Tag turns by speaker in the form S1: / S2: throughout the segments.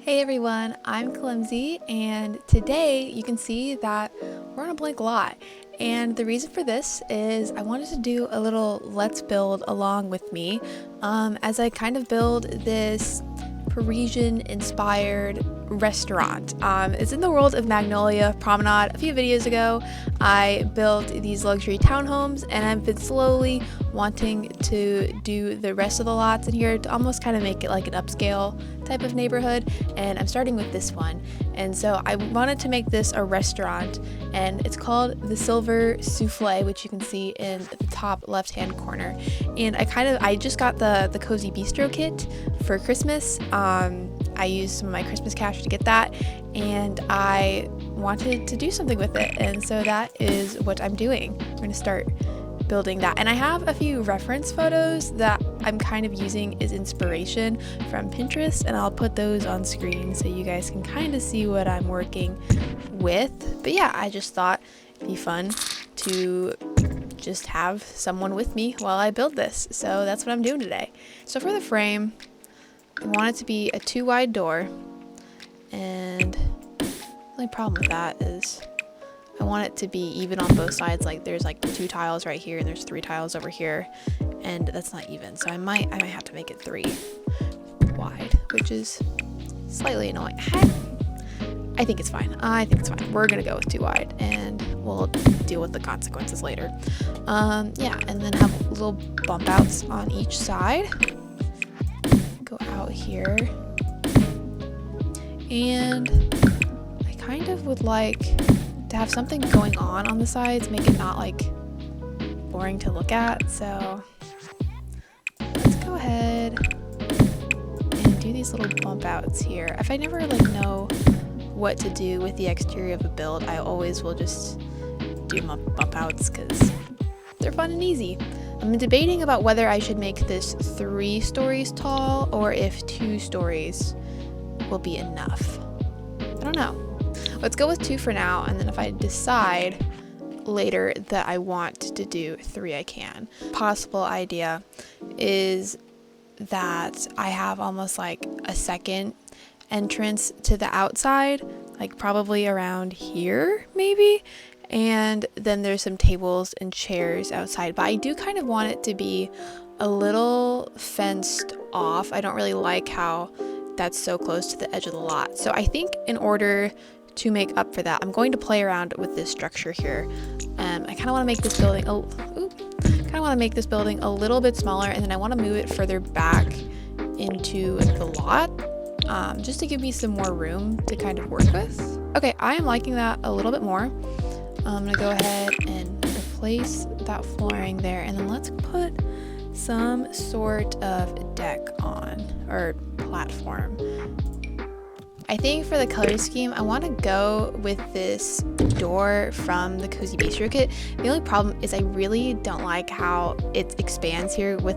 S1: Hey everyone, I'm Clumsy, and today you can see that we're on a blank lot. And the reason for this is I wanted to do a little let's build along with me as I kind of build this Parisian inspired restaurant. It's in the world of Magnolia Promenade. A few videos ago I built these luxury townhomes, and I've been slowly wanting to do the rest of the lots in here to almost kind of make it like an upscale type of neighborhood, and I'm starting with this one. And so I wanted to make this a restaurant, and it's called the Silver Souffle, which you can see in the top left hand corner. And I just got the Cozy Bistro kit for Christmas. I used some of my Christmas cash to get that, and I wanted to do something with it, and so that is what I'm doing. I'm going to start building that, and I have a few reference photos that I'm kind of using as inspiration from Pinterest, and I'll put those on screen so you guys can kind of see what I'm working with. But yeah, I just thought it'd be fun to just have someone with me while I build this, so that's what I'm doing today. So for the frame, I want it to be a 2-wide door, and the only problem with that is I want it to be even on both sides. Like there's like 2 tiles right here and there's 3 tiles over here, and that's not even, so I might have to make it 3 wide, which is slightly annoying. I think it's fine. We're gonna go with 2 wide, and we'll deal with the consequences later. Yeah, and then have little bump outs on each side. Go out here, and I kind of would like to have something going on the sides, make it not like boring to look at. So let's go ahead and do these little bump outs here. If I never like know what to do with the exterior of a build, I always will just do bump outs because they're fun and easy. I'm debating about whether I should make this 3 stories tall or if 2 stories will be enough. I don't know. Let's go with 2 for now, and then if I decide later that I want to do 3, I can. Possible idea is that I have almost like a second entrance to the outside, like probably around here maybe, and then there's some tables and chairs outside, but I do kind of want it to be a little fenced off. I don't really like how that's so close to the edge of the lot. So I think in order to make up for that, I'm going to play around with this structure here. I kind of want to make this building a little bit smaller, and then I want to move it further back into the lot, just to give me some more room to kind of work with. Okay, I am liking that a little bit more. I'm gonna go ahead and replace that flooring there, and then let's put some sort of deck on, or platform. I think for the color scheme, I want to go with this door from the Cozy Bistro kit. The only problem is I really don't like how it expands here with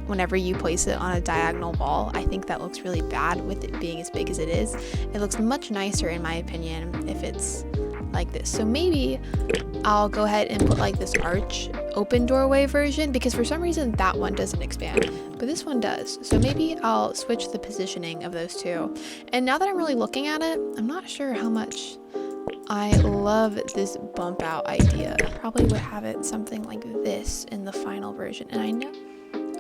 S1: whenever you place it on a diagonal wall. I think that looks really bad with it being as big as it is. It looks much nicer in my opinion if it's like this. So maybe I'll go ahead and put like this arch open doorway version, because for some reason that one doesn't expand, but this one does. So maybe I'll switch the positioning of those 2. And now that I'm really looking at it, I'm not sure how much I love this bump out idea. Probably would have it something like this in the final version. And I know.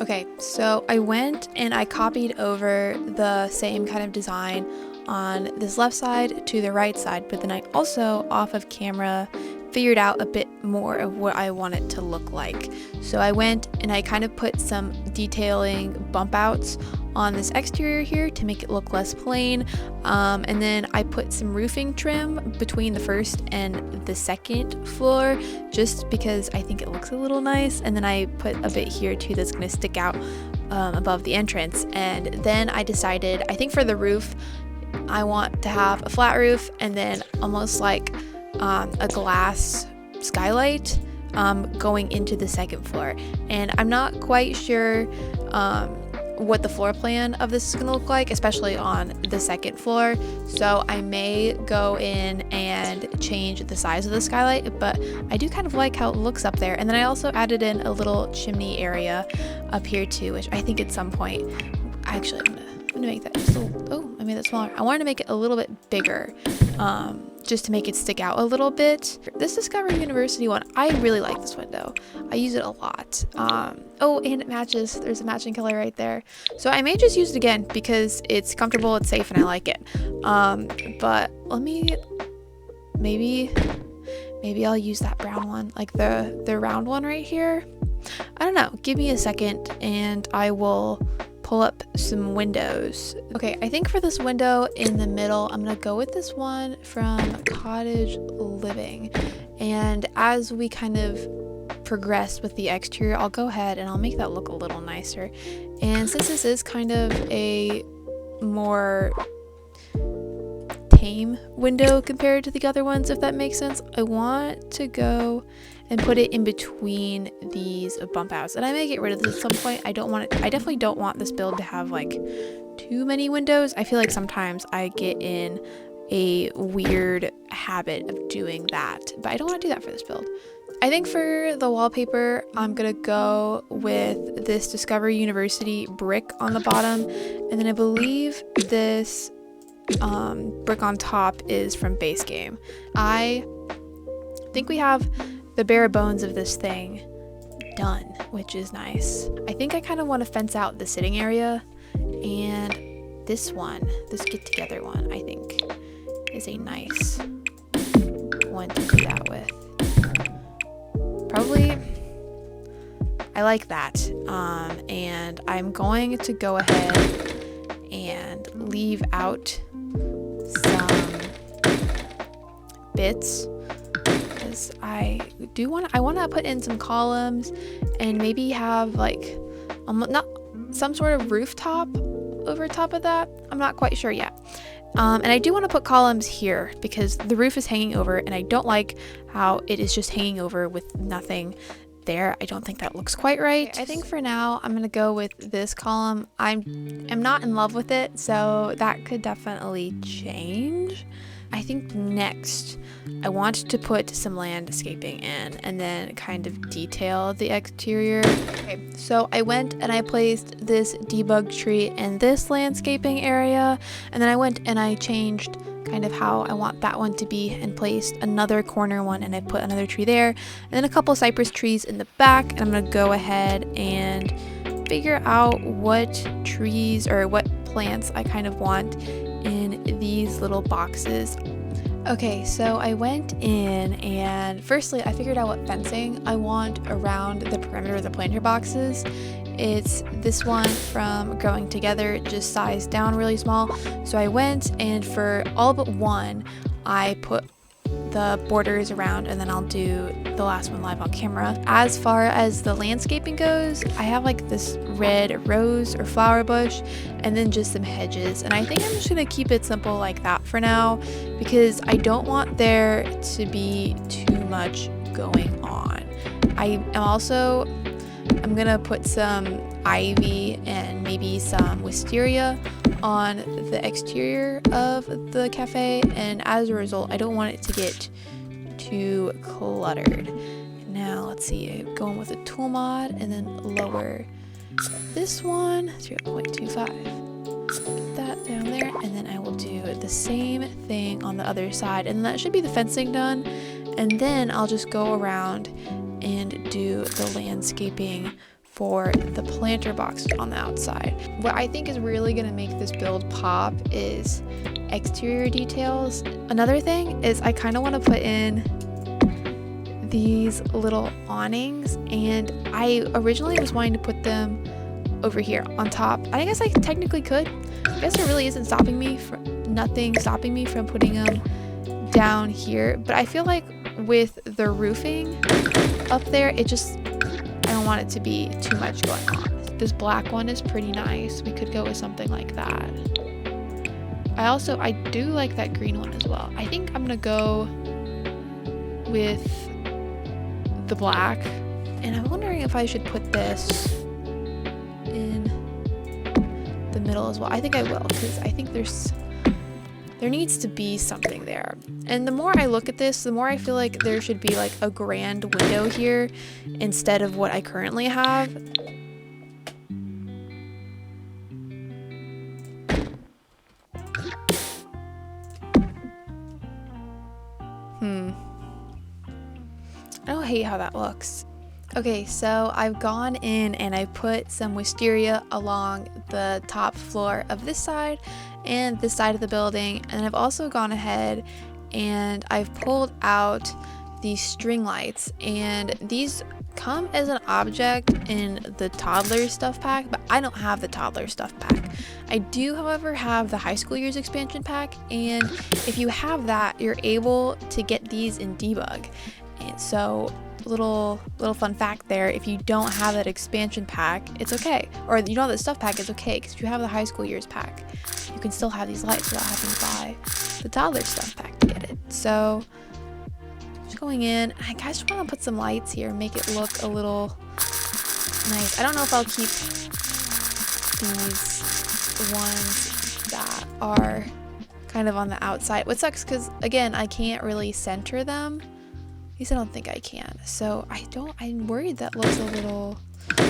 S1: Okay, so I went and I copied over the same kind of design on this left side to the right side, but then I also off of camera figured out a bit more of what I want it to look like. So I went and I kind of put some detailing bump outs on this exterior here to make it look less plain, and then I put some roofing trim between the first and the second floor just because I think it looks a little nice, and then I put a bit here too that's going to stick out above the entrance. And then I decided, I think for the roof I want to have a flat roof and then almost like a glass skylight going into the second floor. And I'm not quite sure what the floor plan of this is going to look like, especially on the second floor. So I may go in and change the size of the skylight, but I do kind of like how it looks up there. And then I also added in a little chimney area up here too, which I think at some point, actually I'm gonna make that just a little, oh, I made that smaller. I wanted to make it a little bit bigger, just to make it stick out a little bit. This Discovery University one, I really like this window. I use it a lot. Oh, and it matches. There's a matching color right there. So I may just use it again because it's comfortable, it's safe, and I like it. But let me, maybe I'll use that brown one, like the round one right here. I don't know. Give me a second and I will pull up some windows. Okay, I think for this window in the middle, I'm gonna go with this one from Cottage Living. And as we kind of progress with the exterior, I'll go ahead and I'll make that look a little nicer. And since this is kind of a more tame window compared to the other ones, if that makes sense, I want to go and put it in between these bump outs, and I may get rid of this at some point. I definitely don't want this build to have like too many windows. I feel like sometimes I get in a weird habit of doing that, but I don't want to do that for this build. I think for the wallpaper, I'm gonna go with this Discovery University brick on the bottom, and then I believe this brick on top is from Base Game. I think we have the bare bones of this thing done, which is nice. I think I kind of want to fence out the sitting area, and this get together one, I think is a nice one to do that with. Probably, I like that. And I'm going to go ahead and leave out some bits. I want to put in some columns and maybe have like not some sort of rooftop over top of that. I'm not quite sure yet. And I do want to put columns here because the roof is hanging over and I don't like how it is just hanging over with nothing there. I don't think that looks quite right. Okay, I think for now I'm gonna go with this column. I'm not in love with it, so that could definitely change. I think next I want to put some landscaping in and then kind of detail the exterior. Okay, so I went and I placed this debug tree in this landscaping area, and then I went and I changed kind of how I want that one to be and placed another corner one, and I put another tree there and then a couple cypress trees in the back, and I'm gonna go ahead and figure out what trees or what plants I kind of want in these little boxes. Okay, so I went in and firstly I figured out what fencing I want around the perimeter of the planter boxes. It's this one from Growing Together, just sized down really small. So I went and for all but one I put the borders around, and then I'll do the last one live on camera. As far as the landscaping goes, I have like this red rose or flower bush and then just some hedges, and I think I'm just gonna keep it simple like that for now because I don't want there to be too much going on. I'm gonna put some ivy and maybe some wisteria on the exterior of the cafe, and as a result I don't want it to get too cluttered. Now let's see, going with a tool mod and then lower this one 0.25, put that down there, and then I will do the same thing on the other side, and that should be the fencing done, and then I'll just go around and do the landscaping for the planter box on the outside. What I think is really gonna make this build pop is exterior details. Another thing is I kind of want to put in these little awnings, and I originally was wanting to put them over here on top. I guess I technically could. I guess there really isn't nothing stopping me from putting them down here, but I feel like with the roofing up there, I don't want it to be too much going on. This black one is pretty nice. We could go with something like that. I do like that green one as well. I think I'm gonna go with the black, and I'm wondering if I should put this in the middle as well. I think I will, because I think there needs to be something there. And the more I look at this, the more I feel like there should be like a grand window here instead of what I currently have. I don't hate how that looks. Okay, so I've gone in and I put some wisteria along the top floor of this side and this side of the building, and I've also gone ahead and I've pulled out these string lights, and these come as an object in the toddler stuff pack, but I don't have the toddler stuff pack. I do, however, have the high school years expansion pack, and if you have that, you're able to get these in debug. And so little fun fact there, if you don't have that expansion pack, it's okay, or you don't have the stuff pack, it's okay, because if you have the high school years pack, you can still have these lights without having to buy the toddler stuff pack to get it. So just going in, I just want to put some lights here, make it look a little nice. I don't know if I'll keep these ones that are kind of on the outside. What sucks, because again, I can't really center them. At least I don't think I can. So I'm worried that looks a little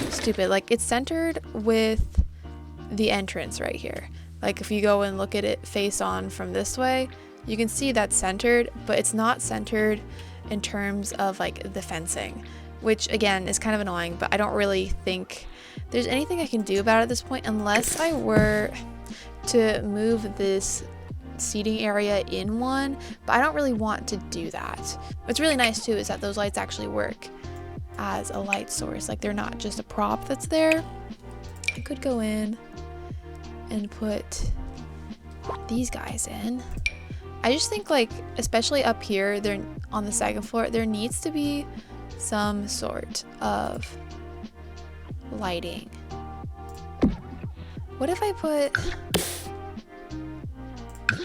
S1: stupid. Like, it's centered with the entrance right here. Like, if you go and look at it face on from this way, you can see that's centered, but it's not centered in terms of like the fencing, which again is kind of annoying, but I don't really think there's anything I can do about it at this point, unless I were to move this seating area in one, but I don't really want to do that. What's really nice too is that those lights actually work as a light source, like they're not just a prop that's there. I could go in and put these guys in. I just think, like, especially up here, they're on the second floor, there needs to be some sort of lighting. What if I put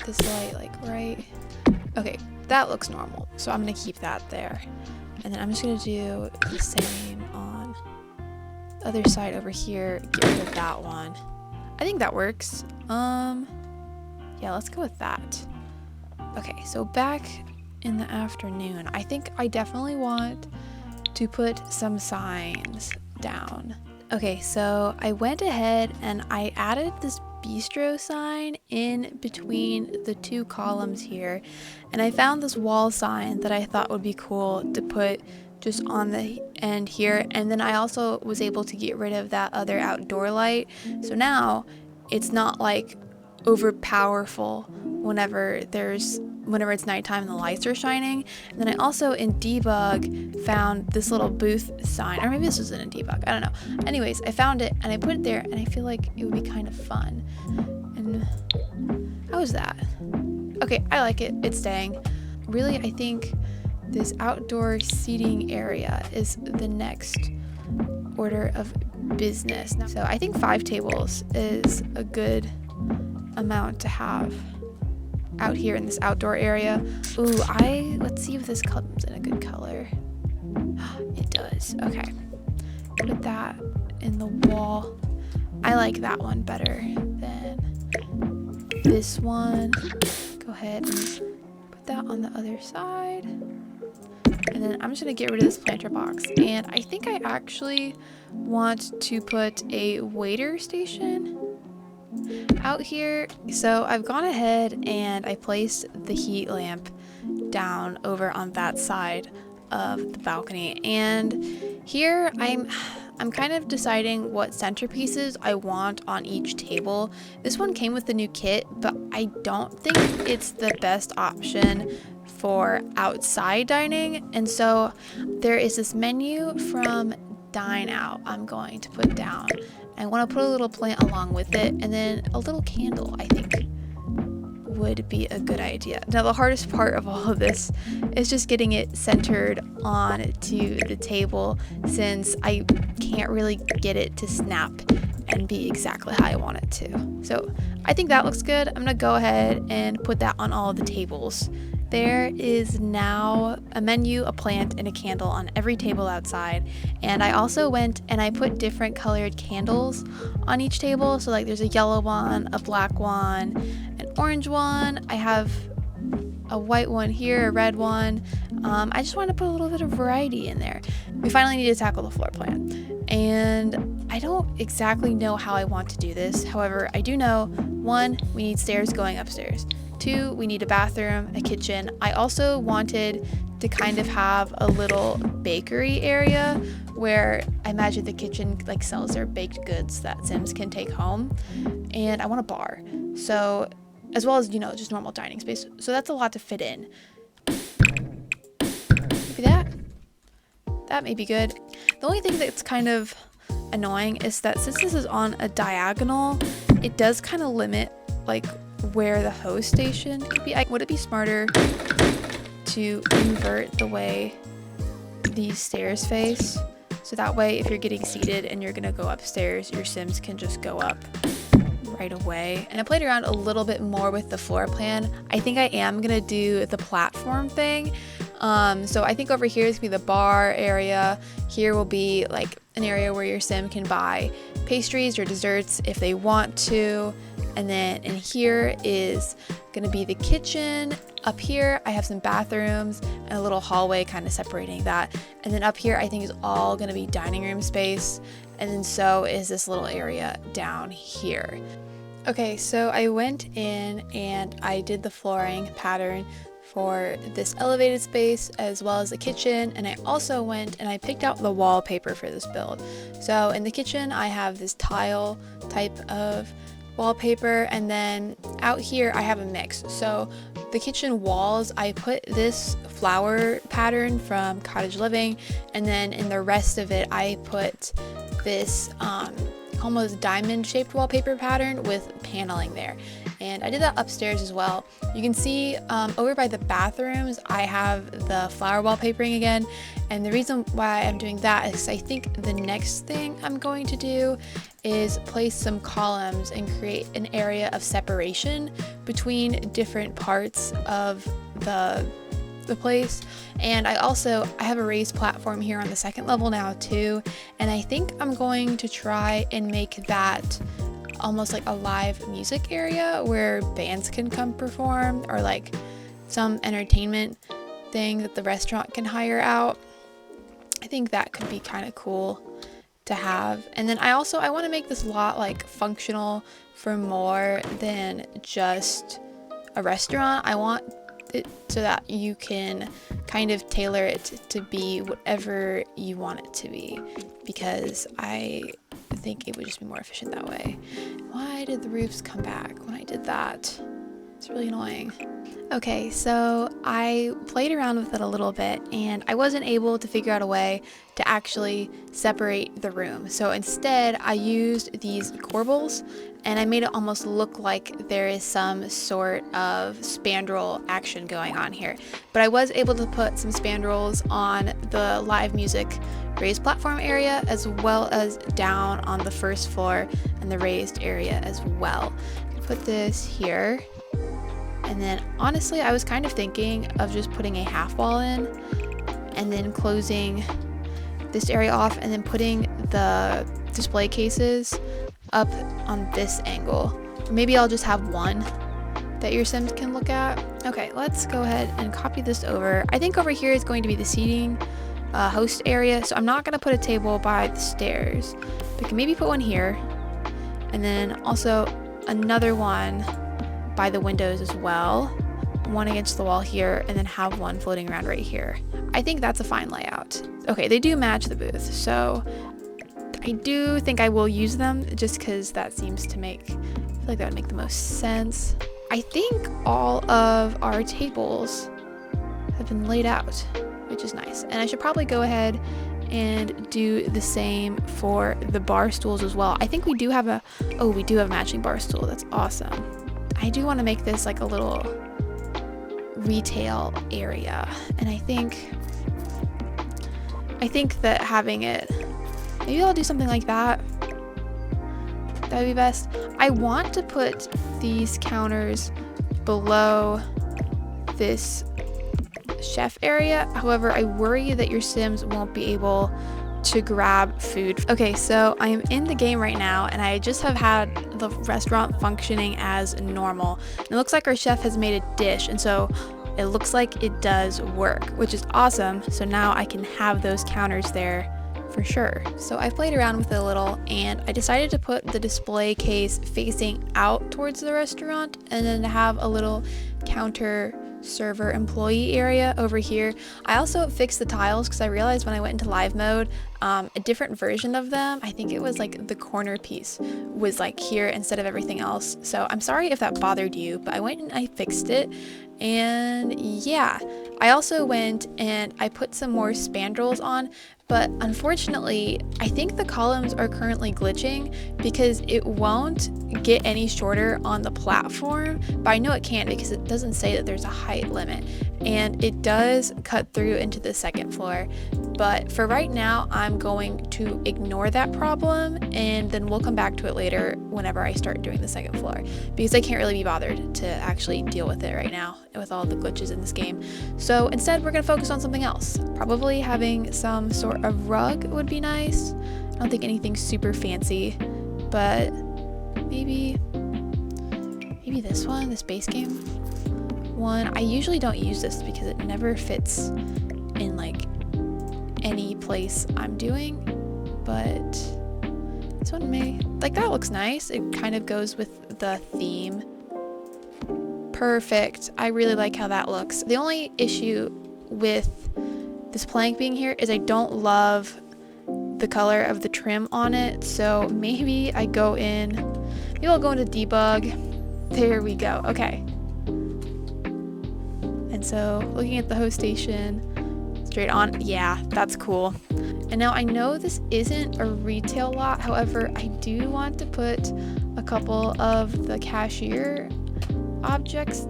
S1: this light like right, okay, that looks normal, so I'm gonna keep that there, and then I'm just gonna do the same on the other side over here, get rid of that one. I think that works. Yeah, let's go with that. Okay, so back in the afternoon, I think I definitely want to put some signs down. Okay, so I went ahead and I added this bistro sign in between the two columns here, and I found this wall sign that I thought would be cool to put just on the end here, and then I also was able to get rid of that other outdoor light, so now it's not like over powerful whenever it's nighttime and the lights are shining. And then I also in debug found this little booth sign, or maybe this wasn't in debug, I don't know. Anyways, I found it and I put it there, and I feel like it would be kind of fun. And how is that? Okay, I like it, it's staying. Really, I think this outdoor seating area is the next order of business. So I think 5 tables is a good amount to have out here in this outdoor area. Ooh, let's see if this comes in a good color. It does. Okay, put that in the wall. I like that one better than this one. Go ahead and put that on the other side, and then I'm just gonna get rid of this planter box, and I think I actually want to put a waiter station out here. So I've gone ahead and I placed the heat lamp down over on that side of the balcony, and here I'm kind of deciding what centerpieces I want on each table. This one came with the new kit, but I don't think it's the best option for outside dining, and so there is this menu from Dine Out I'm going to put down. I want to put a little plant along with it, and then a little candle I think would be a good idea. Now the hardest part of all of this is just getting it centered onto the table, since I can't really get it to snap and be exactly how I want it to. So I think that looks good. I'm gonna go ahead and put that on all of the tables. There is now a menu, a plant, and a candle on every table outside, and I also went and I put different colored candles on each table. So like there's a yellow one, a black one, an orange one, I have a white one here, a red one. I just want to put a little bit of variety in there. We finally need to tackle the floor plan, and I don't exactly know how I want to do this. However, I do know, 1, we need stairs going upstairs. 2, we need a bathroom, a kitchen. I also wanted to kind of have a little bakery area where I imagine the kitchen like sells their baked goods that Sims can take home. And I want a bar. So, as well as, you know, just normal dining space. So that's a lot to fit in. Maybe that may be good. The only thing that's kind of annoying is that since this is on a diagonal, it does kind of limit like where the host station could be. Would it be smarter to invert the way these stairs face? So that way, if you're getting seated and you're gonna go upstairs, your Sims can just go up right away. And I played around a little bit more with the floor plan. I think I am gonna do the platform thing. So I think over here is gonna be the bar area. Here will be like an area where your Sim can buy pastries or desserts if they want to. And then in here is gonna be the kitchen. Up here, I have some bathrooms and a little hallway kind of separating that. And then up here, I think is all gonna be dining room space. And then so is this little area down here. Okay, so I went in and I did the flooring pattern for this elevated space as well as the kitchen, and I also went and I picked out the wallpaper for this build. So in the kitchen I have this tile type of wallpaper, and then out here I have a mix. So the kitchen walls, I put this flower pattern from Cottage Living, and then in the rest of it I put this almost diamond shaped wallpaper pattern with paneling there. And I did that upstairs as well. You can see over by the bathrooms I have the flower wallpapering again, and the reason why I'm doing that is I think the next thing I'm going to do is place some columns and create an area of separation between different parts of the place. And I have a raised platform here on the second level now too, and I think I'm going to try and make that almost like a live music area where bands can come perform, or like some entertainment thing that the restaurant can hire out. I think that could be kind of cool to have. And then I want to make this lot like functional for more than just a restaurant. I want it so that you can kind of tailor it to be whatever you want it to be, because I think it would just be more efficient that way. Why did the roofs come back when I did that? It's really annoying. Okay, so I played around with it a little bit and I wasn't able to figure out a way to actually separate the room. So instead I used these corbels and I made it almost look like there is some sort of spandrel action going on here. But I was able to put some spandrels on the live music raised platform area as well as down on the first floor and the raised area as well. Put this here. And then honestly, I was kind of thinking of just putting a half wall in and then closing this area off and then putting the display cases up on this angle. Or maybe I'll just have one that your Sims can look at. Okay, let's go ahead and copy this over. I think over here is going to be the seating host area. So I'm not going to put a table by the stairs. We can maybe put one here. And then also another one by the windows as well, one against the wall here, and then have one floating around right here. I think that's a fine layout. Okay, they do match the booth, so I do think I will use them just because that seems to make, I feel like that would make the most sense. I think all of our tables have been laid out, which is nice. And I should probably go ahead and do the same for the bar stools as well. I think we do have we do have a matching bar stool. That's awesome. I do want to make this like a little retail area, and I think that having it, maybe I'll do something like that. That would be best. I want to put these counters below this chef area. However, I worry that your Sims won't be able to grab food. Okay, so I am in the game right now and I just have had the restaurant functioning as normal. And it looks like our chef has made a dish, and so it looks like it does work, which is awesome. So now I can have those counters there for sure. So I played around with it a little, and I decided to put the display case facing out towards the restaurant, and then to have a little counter server employee area over here. I also fixed the tiles because I realized when I went into live mode, a different version of them, I think it was like the corner piece was like here instead of everything else. So I'm sorry if that bothered you, but I went and I fixed it. And yeah, I also went and I put some more spandrels on, but unfortunately I think the columns are currently glitching because it won't get any shorter on the platform, but I know it can because it doesn't say that there's a height limit, and it does cut through into the second floor. But for right now, I'm going to ignore that problem, and then we'll come back to it later whenever I start doing the second floor, because I can't really be bothered to actually deal with it right now with all the glitches in this game. So instead, we're going to focus on something else. Probably having some sort of rug would be nice. I don't think anything super fancy, but maybe this one, this base game one. I usually don't use this because it never fits in like any place I'm doing, but this one may, like, that looks nice. It kind of goes with the theme. Perfect. I really like how that looks. The only issue with this plank being here is I don't love the color of the trim on it, so maybe I'll go into debug. There we go. Okay. And so looking at the host station, straight on, yeah, that's cool. And now I know this isn't a retail lot, however, I do want to put a couple of the cashier objects,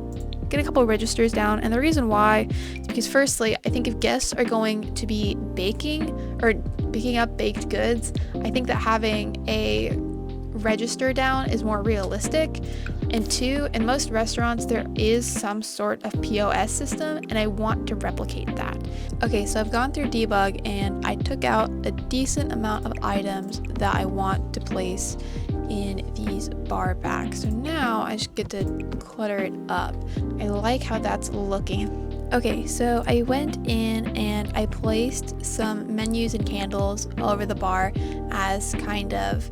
S1: get a couple of registers down. And the reason why is because firstly, I think if guests are going to be baking or picking up baked goods, I think that having a register down is more realistic. And two, in most restaurants there is some sort of POS system, and I want to replicate that. Okay, so I've gone through debug and I took out a decent amount of items that I want to place in these bar backs. So now I just get to clutter it up. I like how that's looking. Okay, so I went in and I placed some menus and candles all over the bar as kind of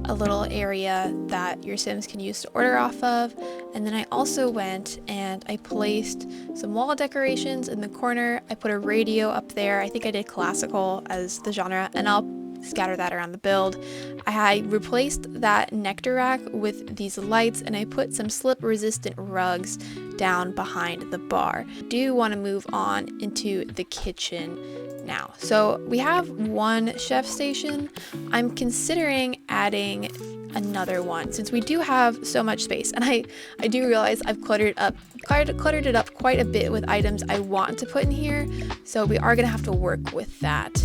S1: a little area that your Sims can use to order off of. And then I also went and I placed some wall decorations in the corner. I put a radio up there. I think I did classical as the genre, and I'll scatter that around the build. I replaced that nectar rack with these lights, and I put some slip resistant rugs down behind the bar. I do want to move on into the kitchen now. So we have one chef station. I'm considering adding another one since we do have so much space, and I do realize I've cluttered it up quite a bit with items I want to put in here, so we are gonna have to work with that.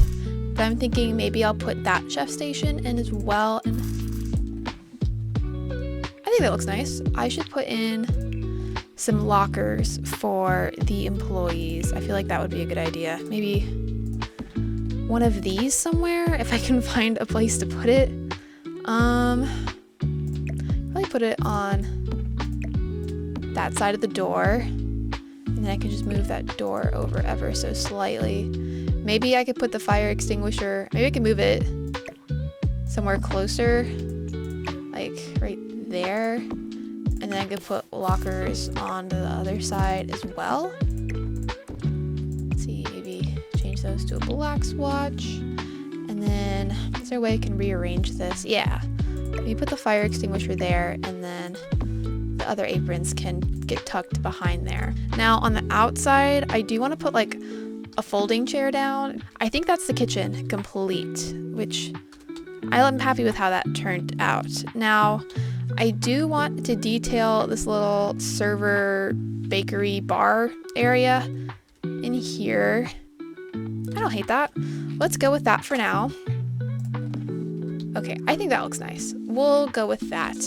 S1: But I'm thinking maybe I'll put that chef station in as well, and I think that looks nice. I should put in some lockers for the employees. I feel like that would be a good idea. Maybe one of these somewhere if I can find a place to put it. Probably put it on that side of the door, and then I can just move that door over ever so slightly. Maybe I could put the fire extinguisher, maybe I can move it somewhere closer, like right there, and then I could put lockers on the other side as well. Let's see, maybe change those to a black swatch. And then is there a way I can rearrange this? Yeah, maybe put the fire extinguisher there, and then the other aprons can get tucked behind there. Now on the outside, I do want to put like a folding chair down. I think that's the kitchen complete, which I'm happy with how that turned out. Now I do want to detail this little server bakery bar area in here. I don't hate that. Let's go with that for now. Okay, I think that looks nice. We'll go with that.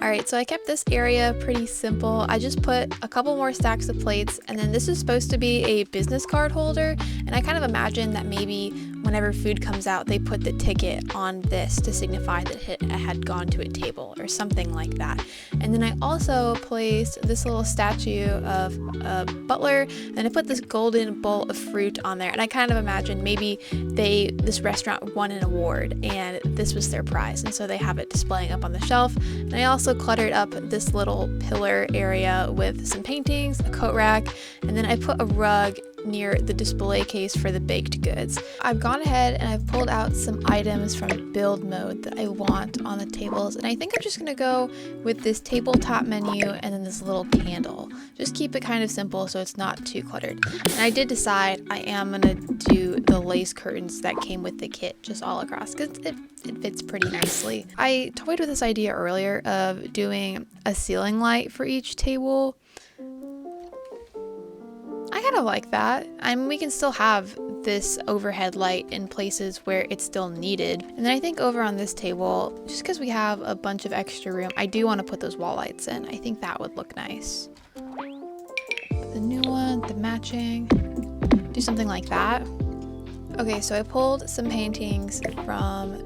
S1: Alright, so I kept this area pretty simple. I just put a couple more stacks of plates, and then this is supposed to be a business card holder, and I kind of imagine that maybe when whenever food comes out, they put the ticket on this to signify that it had gone to a table or something like that. And then I also placed this little statue of a butler, and I put this golden bowl of fruit on there. And I kind of imagined maybe this restaurant won an award and this was their prize, and so they have it displaying up on the shelf. And I also cluttered up this little pillar area with some paintings, a coat rack, and then I put a rug near the display case for the baked goods. I've gone ahead and I've pulled out some items from build mode that I want on the tables, and I think I'm just gonna go with this tabletop menu and then this little candle. Just keep it kind of simple so it's not too cluttered. And I did decide I am gonna do the lace curtains that came with the kit just all across because it fits pretty nicely. I toyed with this idea earlier of doing a ceiling light for each table. I kind of like that. I mean, we can still have this overhead light in places where it's still needed. And then I think over on this table, just because we have a bunch of extra room, I do want to put those wall lights in. I think that would look nice. The new one, the matching, do something like that. Okay, so I pulled some paintings from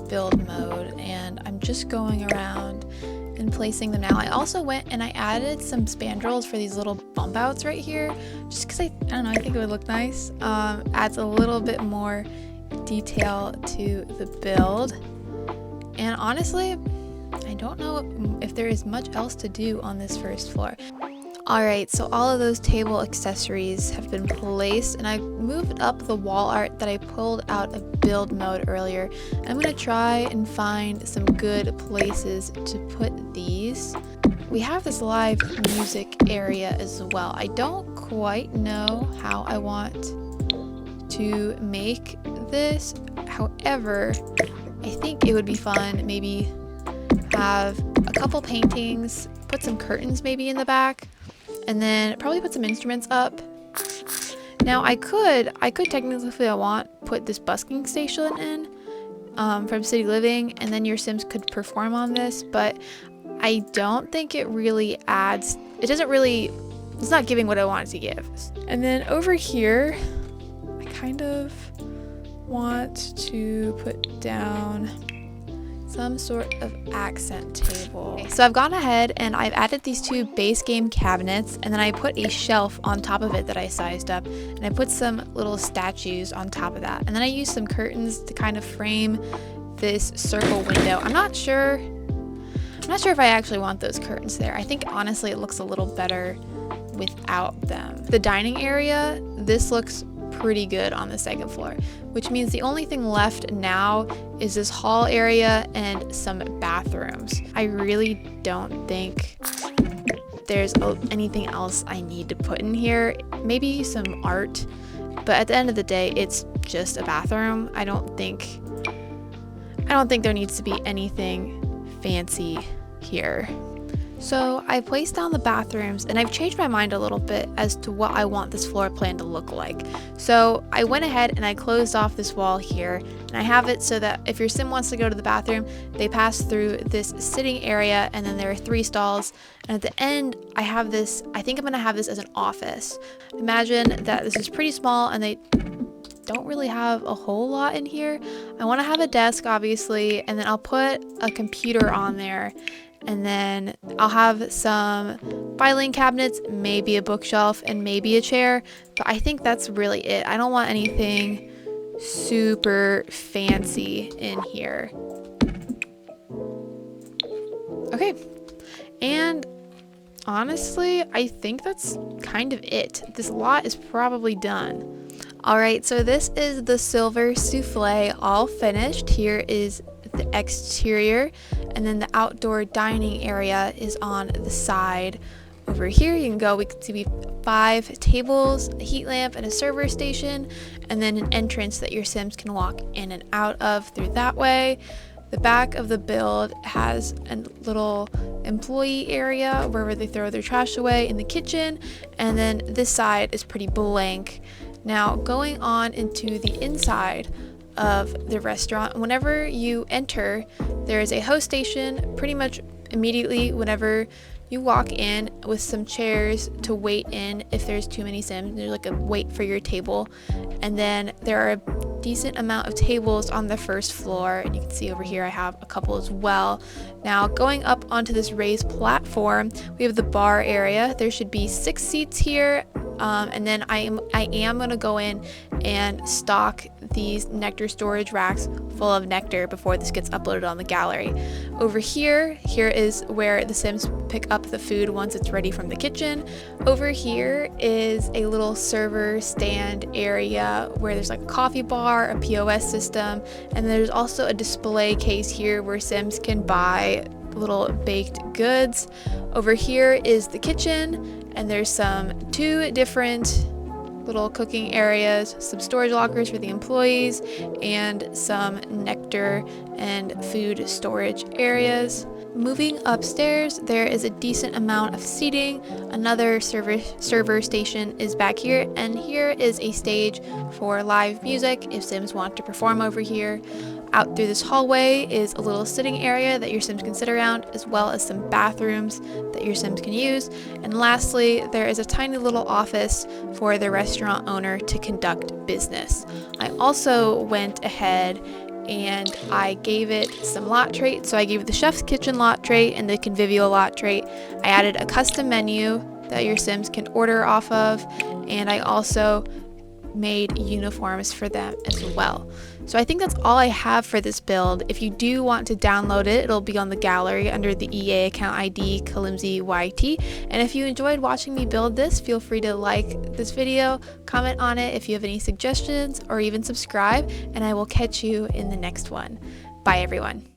S1: build mode and I'm just going around and placing them now. I also went and I added some spandrels for these little bump outs right here, just because I don't know, I think it would look nice. Adds a little bit more detail to the build. And honestly, I don't know if there is much else to do on this first floor. Alright, so all of those table accessories have been placed, and I moved up the wall art that I pulled out of build mode earlier. I'm going to try and find some good places to put these. We have this live music area as well. I don't quite know how I want to make this. However, I think it would be fun maybe have a couple paintings, put some curtains maybe in the back, and then probably put some instruments up. Now I could technically, if I want, put this busking station in from City Living, and then your Sims could perform on this, but I don't think it really adds, it's not giving what I want it to give. And then over here, I kind of want to put down some sort of accent table. Okay, so I've gone ahead and I've added these two base game cabinets, and then I put a shelf on top of it that I sized up, and I put some little statues on top of that, and then I used some curtains to kind of frame this circle window. I'm not sure if I actually want those curtains there. I think honestly it looks a little better without them. The dining area, this looks pretty good on the second floor, which means the only thing left now is this hall area and some bathrooms. I really don't think there's anything else I need to put in here. Maybe some art, but at the end of the day, it's just a bathroom. I don't think there needs to be anything fancy here. So I placed down the bathrooms, and I've changed my mind a little bit as to what I want this floor plan to look like. So I went ahead and I closed off this wall here, and I have it so that if your Sim wants to go to the bathroom, they pass through this sitting area, and then there are 3 stalls, and at the end I have this, I think I'm gonna have this as an office. Imagine that this is pretty small and they don't really have a whole lot in here. I want to have a desk obviously, and then I'll put a computer on there, and then I'll have some filing cabinets, maybe a bookshelf, and maybe a chair, but I think that's really it. I don't want anything super fancy in here. Okay, and honestly, I think that's kind of it. This lot is probably done. Alright, so this is the silver souffle all finished. Here is the exterior, and then the outdoor dining area is on the side over here. You can go, we can see 5 tables, a heat lamp, and a server station, and then an entrance that your Sims can walk in and out of through that way. The back of the build has a little employee area where they throw their trash away in the kitchen, and then this side is pretty blank. Now going on into the inside of the restaurant, whenever you enter, there is a host station pretty much immediately whenever you walk in, with some chairs to wait in if there's too many Sims. There's like a wait for your table, and then there are decent amount of tables on the first floor, and you can see over here I have a couple as well. Now going up onto this raised platform, we have the bar area. There should be 6 seats here, and then I am going to go in and stock these nectar storage racks full of nectar before this gets uploaded on the gallery. Over here is where the Sims pick up the food once it's ready from the kitchen. Over here is a little server stand area where there's like a coffee bar, a POS system, and there's also a display case here where Sims can buy little baked goods. Over here is the kitchen, and there's two different little cooking areas, some storage lockers for the employees, and some nectar and food storage areas. Moving upstairs, there is a decent amount of seating. Another server station is back here, and here is a stage for live music if Sims want to perform over here. Out through this hallway is a little sitting area that your Sims can sit around, as well as some bathrooms that your Sims can use. And lastly, there is a tiny little office for the restaurant owner to conduct business. I also went ahead and I gave it some lot traits. So I gave it the chef's kitchen lot trait and the convivial lot trait. I added a custom menu that your Sims can order off of, and I also made uniforms for them as well. So I think that's all I have for this build. If you do want to download it, it'll be on the gallery under the EA account ID KalimziYT. And if you enjoyed watching me build this, feel free to like this video, comment on it if you have any suggestions, or even subscribe, and I will catch you in the next one. Bye everyone.